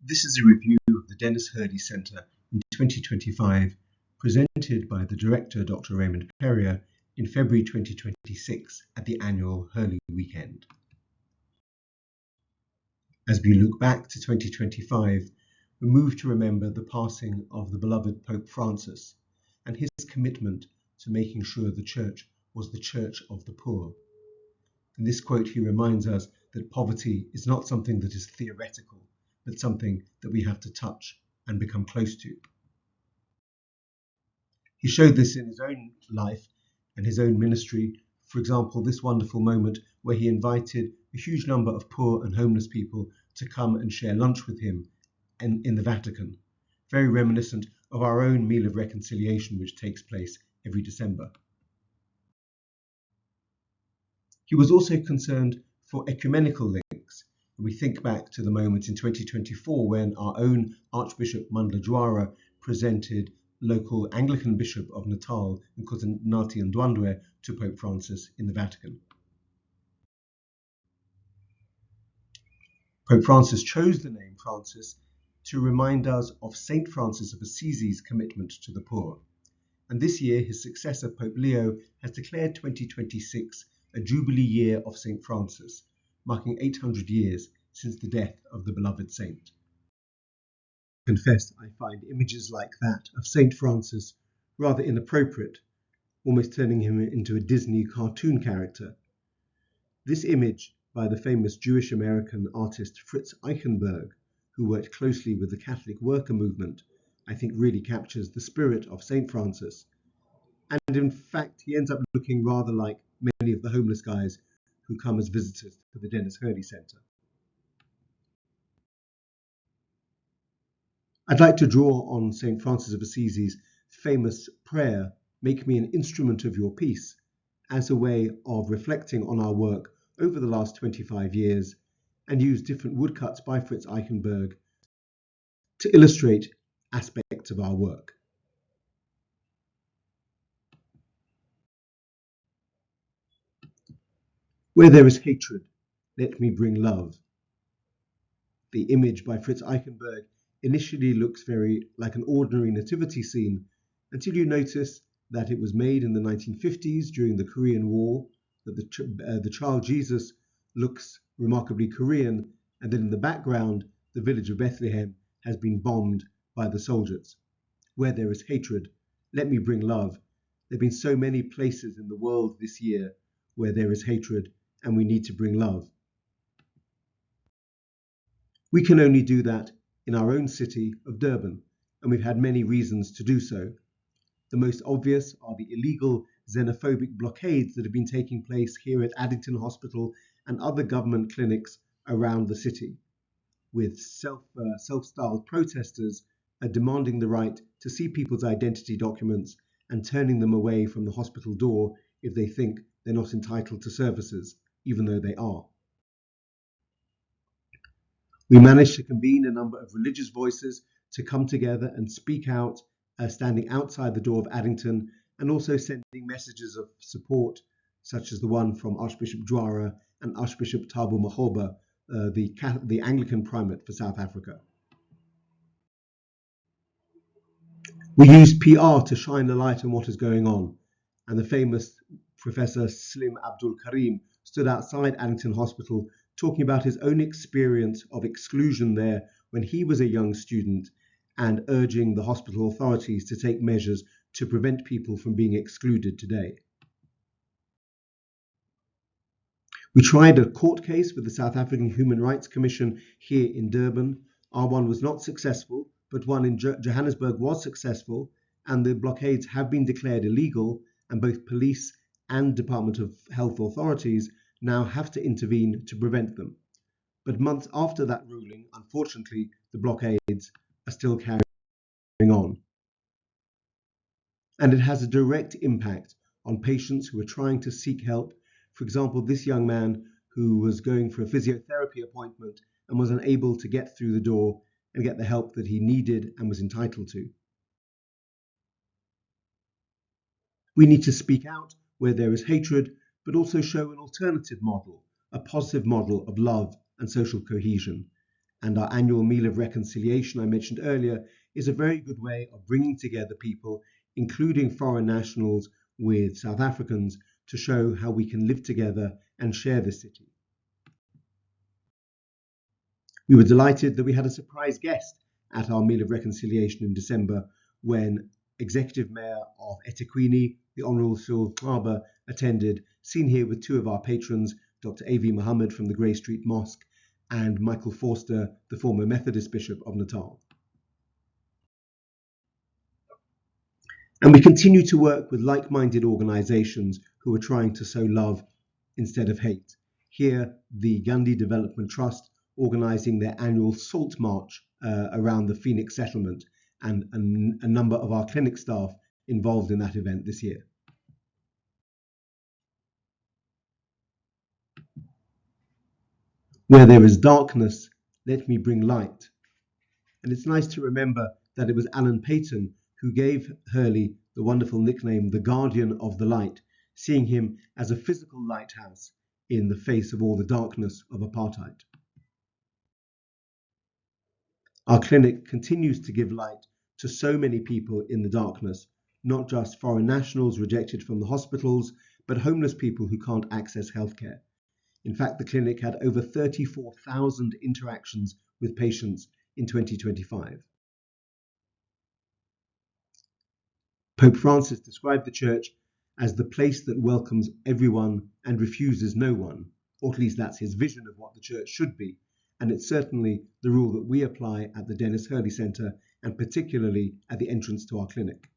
This is a review of the Dennis Hurley Centre in 2025, presented by the Director Dr. Raymond Perrier in February 2026 at the annual Hurley Weekend. As we look back to 2025, we move to remember the passing of the beloved Pope Francis and his commitment to making sure the Church was the Church of the poor. In this quote, he reminds us that poverty is not something that is theoretical, but something that we have to touch and become close to. He showed this in his own life and his own ministry. For example, this wonderful moment where he invited a huge number of poor and homeless people to come and share lunch with him in the Vatican, very reminiscent of our own meal of reconciliation which takes place every December. He was also concerned for ecumenical links. We think back to the moment in 2024 when our own Archbishop Mandla presented local Anglican Bishop of Natal, Nati Ndwandwe, to Pope Francis in the Vatican. Pope Francis chose the name Francis to remind us of Saint Francis of Assisi's commitment to the poor. And this year, his successor, Pope Leo, has declared 2026 a Jubilee year of Saint Francis, marking 800 years since the death of the beloved saint. I confess I find images like that of Saint Francis rather inappropriate, almost turning him into a Disney cartoon character. This image by the famous Jewish-American artist Fritz Eichenberg, who worked closely with the Catholic worker movement, I think really captures the spirit of Saint Francis. And in fact, he ends up looking rather like many of the homeless guys who come as visitors to the Dennis Hurley Centre. I'd like to draw on St. Francis of Assisi's famous prayer, "Make me an instrument of your peace," as a way of reflecting on our work over the last 25 years and use different woodcuts by Fritz Eichenberg to illustrate aspects of our work. Where there is hatred, let me bring love. The image by Fritz Eichenberg initially looks very like an ordinary nativity scene until you notice that it was made in the 1950s during the Korean War, that the child Jesus looks remarkably Korean, and then in the background, the village of Bethlehem has been bombed by the soldiers. Where there is hatred, let me bring love. There have been so many places in the world this year where there is hatred, and we need to bring love. We can only do that in our own city of Durban, and we've had many reasons to do so. The most obvious are the illegal xenophobic blockades that have been taking place here at Addington Hospital and other government clinics around the city, with self-styled protesters demanding the right to see people's identity documents and turning them away from the hospital door if they think they're not entitled to services, even though they are. We managed to convene a number of religious voices to come together and speak out, standing outside the door of Addington, and also sending messages of support, such as the one from Archbishop Dwara and Archbishop Thabo Makgoba, the Anglican primate for South Africa. We used PR to shine a light on what is going on, and the famous Professor Slim Abdul Karim stood outside Addington Hospital talking about his own experience of exclusion there when he was a young student and urging the hospital authorities to take measures to prevent people from being excluded today. We tried a court case with the South African Human Rights Commission here in Durban. Our one was not successful, but one in Johannesburg was successful, and the blockades have been declared illegal, and both police and Department of Health authorities now have to intervene to prevent them. But months after that ruling, unfortunately, the blockades are still carrying on. And it has a direct impact on patients who are trying to seek help. For example, this young man who was going for a physiotherapy appointment and was unable to get through the door and get the help that he needed and was entitled to. We need to speak out where there is hatred, but also show an alternative model, a positive model of love and social cohesion. And our annual Meal of Reconciliation I mentioned earlier is a very good way of bringing together people, including foreign nationals with South Africans, to show how we can live together and share this city. We were delighted that we had a surprise guest at our Meal of Reconciliation in December when Executive Mayor of eThekwini, the Honourable Phil Harbour, attended, seen here with two of our patrons, Dr. A.V. Muhammad from the Grey Street Mosque and Michael Forster, the former Methodist Bishop of Natal. And we continue to work with like-minded organisations who are trying to sow love instead of hate. Here, the Gandhi Development Trust organising their annual Salt March around the Phoenix settlement, and a number of our clinic staff involved in that event this year. Where there is darkness, let me bring light. And it's nice to remember that it was Alan Paton who gave Hurley the wonderful nickname, the Guardian of the Light, seeing him as a physical lighthouse in the face of all the darkness of apartheid. Our clinic continues to give light to so many people in the darkness, not just foreign nationals rejected from the hospitals, but homeless people who can't access healthcare. In fact, the clinic had over 34,000 interactions with patients in 2025. Pope Francis described the church as the place that welcomes everyone and refuses no one, or at least that's his vision of what the church should be. And it's certainly the rule that we apply at the Dennis Hurley Centre, and particularly at the entrance to our clinic.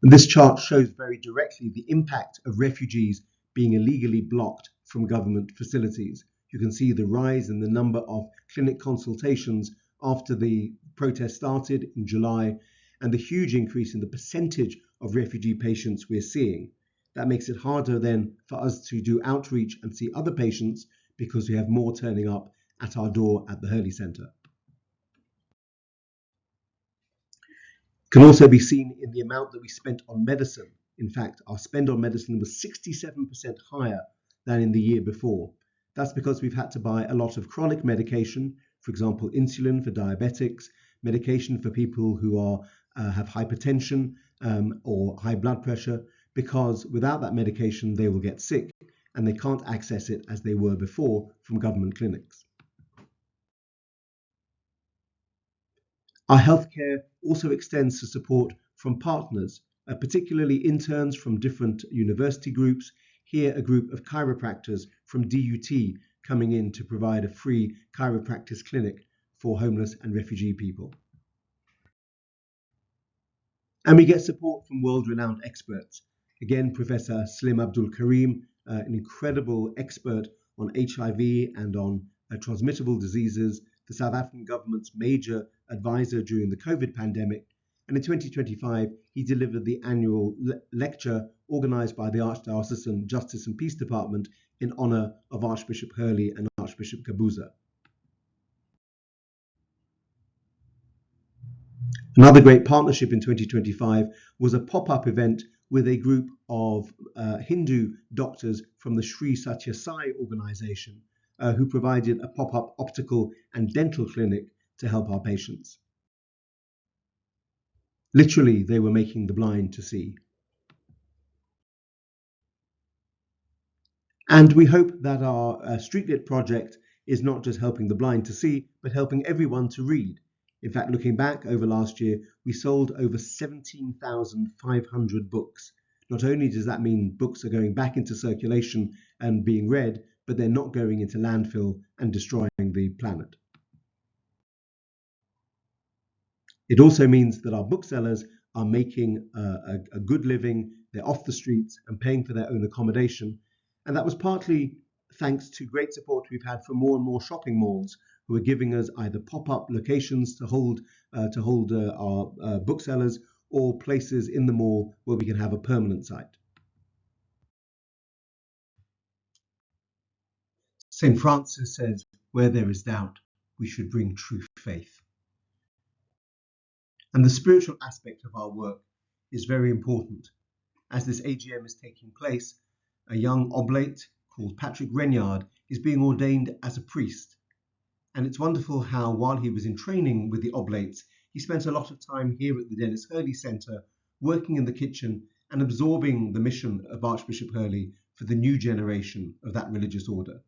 And this chart shows very directly the impact of refugees being illegally blocked from government facilities. You can see the rise in the number of clinic consultations after the protest started in July, and the huge increase in the percentage of refugee patients we're seeing. That makes it harder then for us to do outreach and see other patients because we have more turning up at our door at the Hurley Centre. Can also be seen in the amount that we spent on medicine. In fact, our spend on medicine was 67% higher than in the year before. That's because we've had to buy a lot of chronic medication, for example, insulin for diabetics, medication for people who have hypertension or high blood pressure, because without that medication, they will get sick and they can't access it as they were before from government clinics. Our healthcare also extends to support from partners, particularly interns from different university groups. Here, a group of chiropractors from DUT coming in to provide a free chiropractic clinic for homeless and refugee people. And we get support from world-renowned experts. Again, Professor Slim Abdul Karim, an incredible expert on HIV and on transmittable diseases, the South African government's major advisor during the COVID pandemic. And in 2025, he delivered the annual lecture organized by the Archdiocesan Justice and Peace Department in honor of Archbishop Hurley and Archbishop Kabuza. Another great partnership in 2025 was a pop-up event with a group of Hindu doctors from the Sri Satya Sai organization who provided a pop-up optical and dental clinic to help our patients. Literally, they were making the blind to see. And we hope that our Streetlit project is not just helping the blind to see, but helping everyone to read. In fact, looking back over last year, we sold over 17,500 books. Not only does that mean books are going back into circulation and being read, but they're not going into landfill and destroying the planet. It also means that our booksellers are making a good living, they're off the streets and paying for their own accommodation. And that was partly thanks to great support we've had from more and more shopping malls who are giving us either pop-up locations to hold our booksellers, or places in the mall where we can have a permanent site. St. Francis says, where there is doubt, we should bring true faith. And the spiritual aspect of our work is very important. As this AGM is taking place, a young oblate called Patrick Renyard, is being ordained as a priest. And it's wonderful how, while he was in training with the Oblates, he spent a lot of time here at the Dennis Hurley Centre, working in the kitchen and absorbing the mission of Archbishop Hurley for the new generation of that religious order.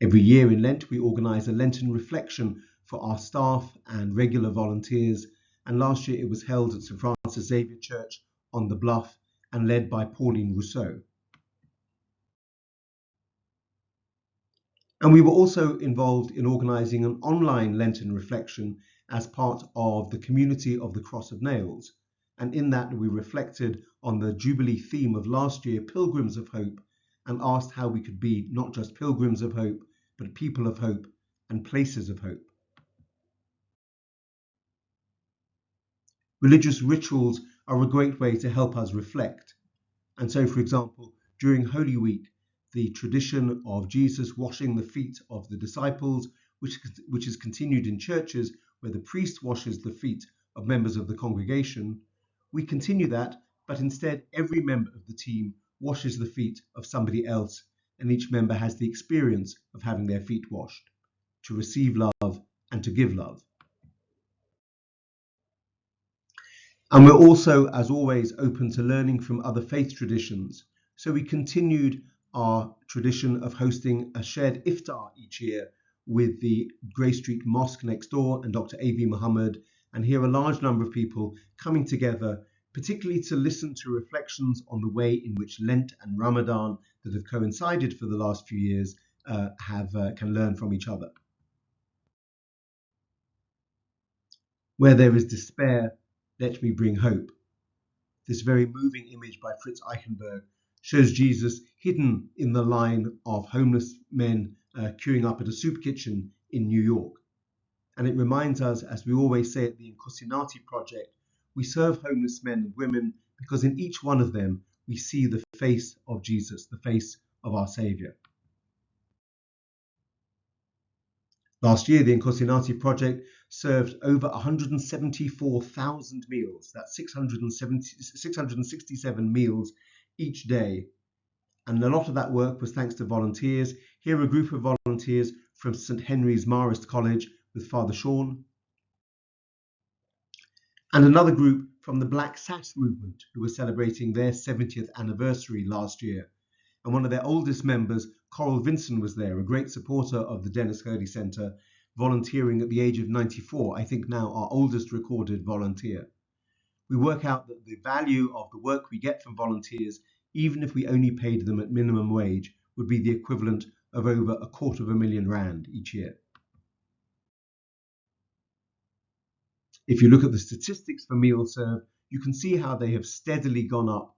Every year in Lent, we organise a Lenten reflection for our staff and regular volunteers, and last year it was held at St Francis Xavier Church on the Bluff and led by Pauline Rousseau. And we were also involved in organising an online Lenten reflection as part of the Community of the Cross of Nails. And in that, we reflected on the Jubilee theme of last year, Pilgrims of Hope, and asked how we could be not just pilgrims of hope, but people of hope and places of hope. Religious rituals are a great way to help us reflect. And so, for example, during Holy Week, the tradition of Jesus washing the feet of the disciples, which is continued in churches where the priest washes the feet of members of the congregation, we continue that, but instead every member of the team washes the feet of somebody else, and each member has the experience of having their feet washed, to receive love and to give love. And we're also, as always, open to learning from other faith traditions. So we continued our tradition of hosting a shared iftar each year with the Grey Street Mosque next door and Dr. A.V. Muhammad, and here a large number of people coming together, particularly to listen to reflections on the way in which Lent and Ramadan that have coincided for the last few years can learn from each other. Where there is despair, let me bring hope. This very moving image by Fritz Eichenberg shows Jesus hidden in the line of homeless men queuing up at a soup kitchen in New York. And it reminds us, as we always say at the Incosinati Project, we serve homeless men and women because in each one of them we see the face of Jesus, the face of our Saviour. Last year, the Incosinati Project served over 174,000 meals. That's 667 meals each day. And a lot of that work was thanks to volunteers. Here are a group of volunteers from St Henry's Marist College with Father Sean. And another group from the Black Sash movement who were celebrating their 70th anniversary last year. And one of their oldest members, Coral Vinson, was there, a great supporter of the Dennis Hurley Centre, volunteering at the age of 94, I think now our oldest recorded volunteer. We work out that the value of the work we get from volunteers, even if we only paid them at minimum wage, would be the equivalent of over R250,000 each year. If you look at the statistics for meals served, you can see how they have steadily gone up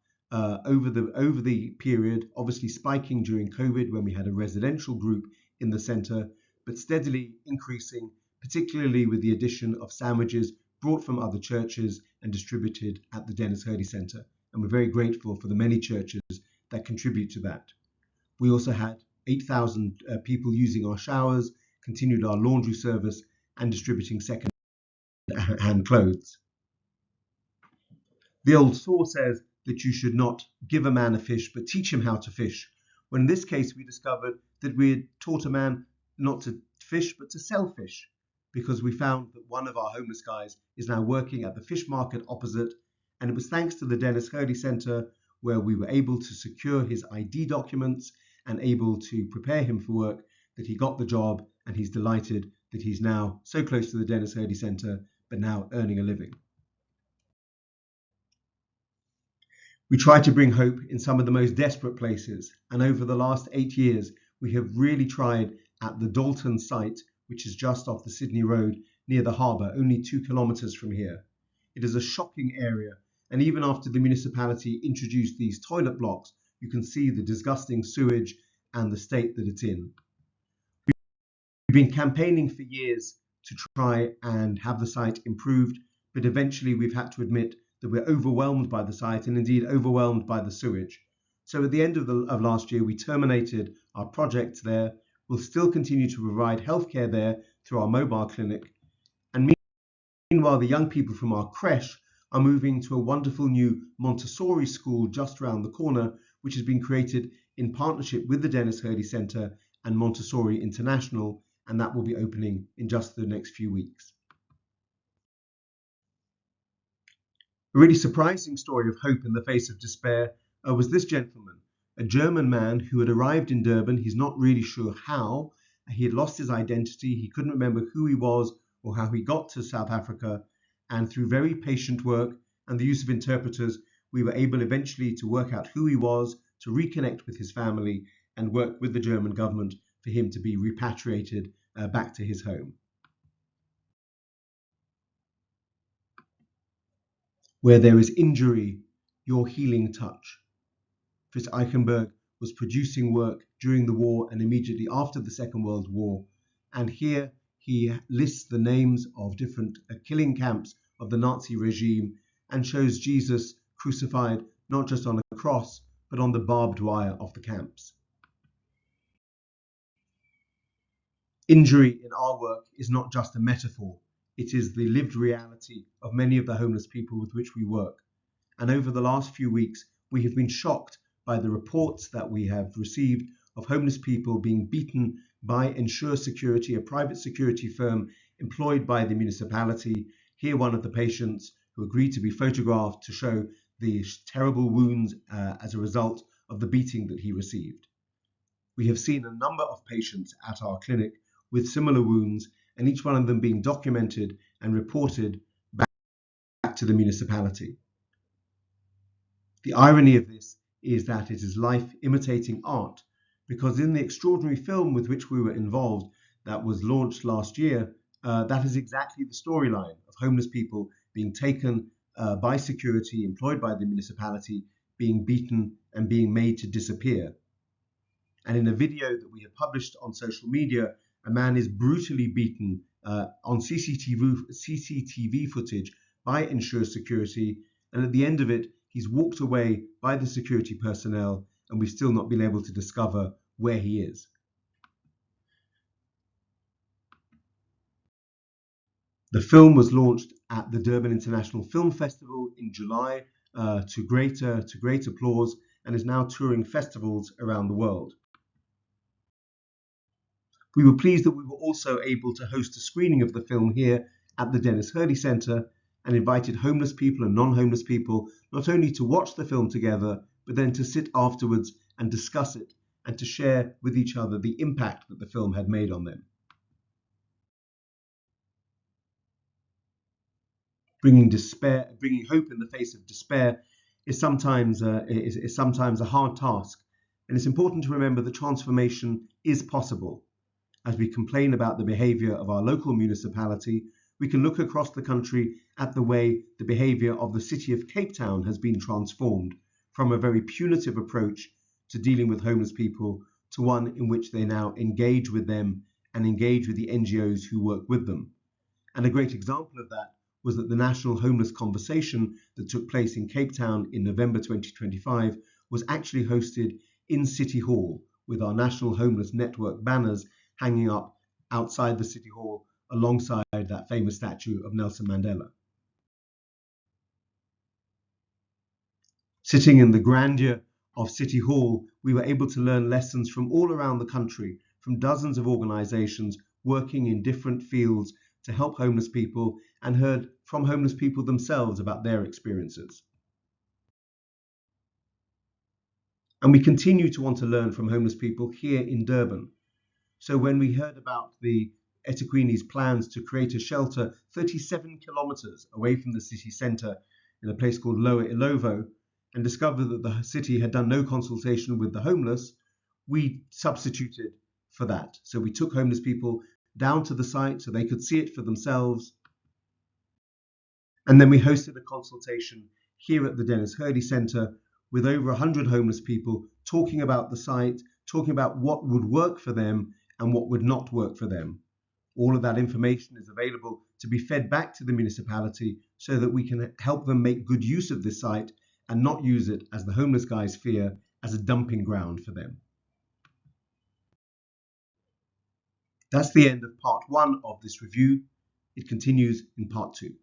over the period, obviously spiking during COVID when we had a residential group in the centre, but steadily increasing, particularly with the addition of sandwiches brought from other churches and distributed at the Dennis Hurley Centre. And we're very grateful for the many churches that contribute to that. We also had 8,000 people using our showers, continued our laundry service and distributing second-hand clothes. The old saw says that you should not give a man a fish, but teach him how to fish. When in this case, we discovered that we had taught a man not to fish, but to sell fish, because we found that one of our homeless guys is now working at the fish market opposite. And it was thanks to the Dennis Hurley Centre where we were able to secure his ID documents and able to prepare him for work that he got the job, and he's delighted that he's now so close to the Dennis Hurley Centre, but now earning a living. We try to bring hope in some of the most desperate places, and over the last 8 years, we have really tried at the Dalton site, which is just off the Sydney Road near the harbour, only 2 kilometres from here. It is a shocking area, and even after the municipality introduced these toilet blocks, you can see the disgusting sewage and the state that it's in. We've been campaigning for years to try and have the site improved, but eventually we've had to admit that we're overwhelmed by the site and indeed overwhelmed by the sewage. So at the end of last year, we terminated our project there. We'll still continue to provide healthcare there through our mobile clinic. And meanwhile, the young people from our creche are moving to a wonderful new Montessori school just around the corner, which has been created in partnership with the Dennis Hurley Centre and Montessori International, and that will be opening in just the next few weeks. A really surprising story of hope in the face of despair was this gentleman, a German man who had arrived in Durban. He's not really sure how. He had lost his identity. He couldn't remember who he was or how he got to South Africa. And through very patient work and the use of interpreters, we were able eventually to work out who he was, to reconnect with his family, and work with the German government for him to be repatriated back to his home. Where there is injury, your healing touch. Fritz Eichenberg was producing work during the war and immediately after the Second World War, and here he lists the names of different killing camps of the Nazi regime and shows Jesus crucified not just on a cross but on the barbed wire of the camps. Injury in our work is not just a metaphor, it is the lived reality of many of the homeless people with which we work. And over the last few weeks, we have been shocked by the reports that we have received of homeless people being beaten by Ensure Security, a private security firm employed by the municipality. Here, one of the patients who agreed to be photographed to show the terrible wounds as a result of the beating that he received. We have seen a number of patients at our clinic with similar wounds, and each one of them being documented and reported back to the municipality. The irony of this is that it is life imitating art, because in the extraordinary film with which we were involved that was launched last year, that is exactly the storyline of homeless people being taken by security employed by the municipality, being beaten and being made to disappear. And in a video that we have published on social media, a man is brutally beaten on CCTV footage by Ensure Security, and at the end of it, he's walked away by the security personnel, and we've still not been able to discover where he is. The film was launched at the Durban International Film Festival in July to great applause, and is now touring festivals around the world. We were pleased that we were also able to host a screening of the film here at the Dennis Hurley Centre, and invited homeless people and non-homeless people not only to watch the film together, but then to sit afterwards and discuss it and to share with each other the impact that the film had made on them. Bringing hope in the face of despair is sometimes a hard task, and it's important to remember that transformation is possible. As we complain about the behaviour of our local municipality, we can look across the country at the way the behaviour of the city of Cape Town has been transformed from a very punitive approach to dealing with homeless people to one in which they now engage with them and engage with the NGOs who work with them. And a great example of that was that the National Homeless Conversation that took place in Cape Town in November 2025 was actually hosted in City Hall, with our National Homeless Network banners hanging up outside the City Hall alongside that famous statue of Nelson Mandela. Sitting in the grandeur of City Hall, we were able to learn lessons from all around the country, from dozens of organisations working in different fields to help homeless people, and heard from homeless people themselves about their experiences. And we continue to want to learn from homeless people here in Durban. So when we heard about the eThekwini's plans to create a shelter 37 kilometres away from the city centre in a place called Lower Ilovo, and discovered that the city had done no consultation with the homeless, we substituted for that. So we took homeless people down to the site so they could see it for themselves. And then we hosted a consultation here at the Dennis Hurley Centre with over 100 homeless people talking about the site, talking about what would work for them and what would not work for them. All of that information is available to be fed back to the municipality so that we can help them make good use of this site and not use it, as the homeless guys fear, as a dumping ground for them. That's the end of part 1 of this review. It continues in part 2.